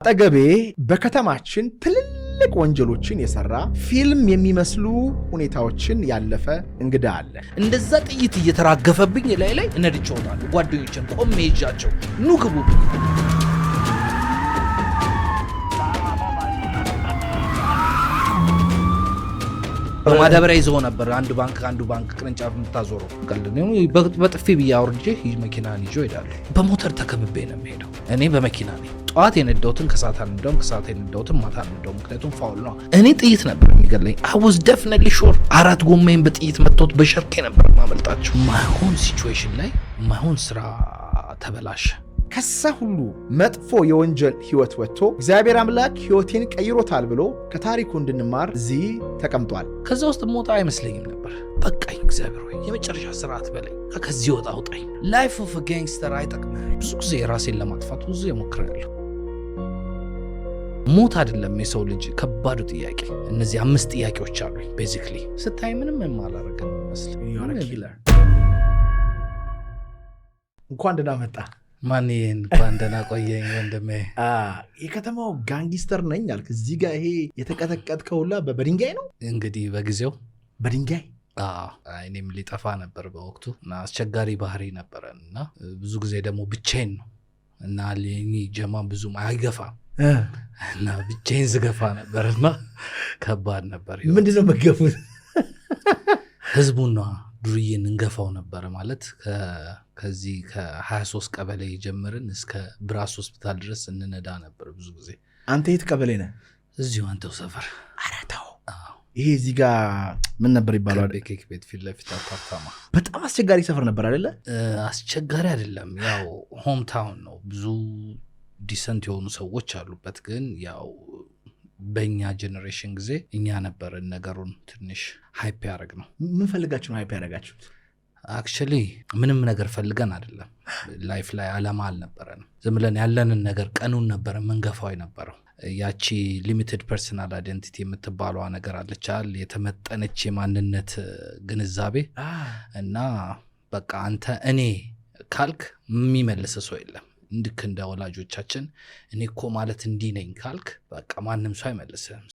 አጠገቤ በከተማችን ትልልቅ ወንጀሎችን የሰራ ፊልም የሚመስሉ ሁኔታዎችን ያለፈ እንግዳ አለ። እንደዛ ጥይት እየተራገፈብኝ ላይ እነድቼውታለሁ። ጓደኞችን ቆሜ ይዣቸው ኑ ግቡ። በማዳበሪያ ይዘው ነበር አንዱ ባንክ ቅርንጫፍ የምታዞረው ቀልድ በጥፊ ብዬ አውርጄ መኪናን ይዤ እሄዳለሁ። በሞተር ተከብቤ ነው የምሄደው። እኔ በመኪና ነኝ። ጠዋት የነዳሁትን ከሰዓት አልነዳሁም፣ ከሰዓት የነዳሁትን ማታ አልነዳሁም። ምክንያቱም ፋውል ነው። እኔ ጥይት ነበር የሚገለኝ። I was definitely sure 4 ጎማዬን በጥይት መጥቶት በሸርኬ ነበር ማመልጣቸው። ማይሆን ሲቹዌሽን ላይ ማይሆን ስራ ተበላሸ። ከዛ ሁሉ መጥፎ የወንጀል ህይወት ወጥቶ እግዚአብሔር አምላክ ህይወቴን ቀይሮታል ብሎ ከታሪኩ እንድንማር እዚህ ተቀምጧል። ከዛ ውስጥ ሞታ አይመስለኝም ነበር። በቃኝ እግዚአብሔር ሆይ የመጨረሻ ስርዓት በለኝ፣ ከዚህ ወጣ አውጣኝ። ላይፍ ኦፍ ጋንግስተር አይጠቅምም። ብዙ ጊዜ ራሴን ለማጥፋት ብዙ ሞክሬያለሁ። ሞት አይደለም የሰው ልጅ ከባዱ ጥያቄ። እነዚህ 5 ጥያቄዎች አሉኝ። ቤዚክሊ ስታይ ምንም የማላረገን መስል እንኳን ደህና መጣ። ማን እንኳን ደህና ቆየኝ ወንድሜ። የከተማው ጋንግስተር ነኝ አልክ። እዚህ ጋር ይሄ የተቀጠቀጥከውላ በድንጋይ ነው እንግዲህ በጊዜው በድንጋይ እኔም ሊጠፋ ነበር በወቅቱ እና አስቸጋሪ ባህሪ ነበረን እና ብዙ ጊዜ ደግሞ ብቻዬን ነው እና ለኔ ጀማ ብዙም አይገፋም እና ብቻዬን ዝገፋ ነበርና ከባድ ነበር። ምንድነው መገፉት? ህዝቡን ነው ዱርዬን እንገፋው ነበር ማለት ከዚህ ከ23 ቀበሌ ጀምረን እስከ ብራስ ሆስፒታል ድረስ እንነዳ ነበር ብዙ ጊዜ። አንተ የት ቀበሌ ነህ? እዚሁ አንተው ሰፈር። አረታው ይሄ እዚህ ጋር ምን ነበር ይባላል? ኬክ ቤት ፊት ለፊት አፓርታማ። በጣም አስቸጋሪ ሰፈር ነበር አይደለ? አስቸጋሪ አይደለም፣ ያው ሆም ታውን ነው። ብዙ ዲሰንት የሆኑ ሰዎች አሉበት። ግን ያው በእኛ ጀነሬሽን ጊዜ እኛ ነበር ነገሩን ትንሽ ሃይፕ ያደረግ ነው። ምን ፈልጋችሁ ነው ሃይፕ ያደረጋችሁት? አክቹሊ ምንም ነገር ፈልገን አይደለም። ላይፍ ላይ አላማ አልነበረንም። ዝም ብለን ያለንን ነገር ቀኑን ነበር መንገፋው የነበረው። ያቺ ሊሚትድ ፐርሰናል አይደንቲቲ የምትባለዋ ነገር አለቻል፣ የተመጠነች የማንነት ግንዛቤ እና በቃ አንተ እኔ ካልክ የሚመልስ ሰው የለም። እንድክ እንደ ወላጆቻችን እኔ እኮ ማለት እንዲህ ነኝ ካልክ በቃ ማንም ሰው አይመልስም።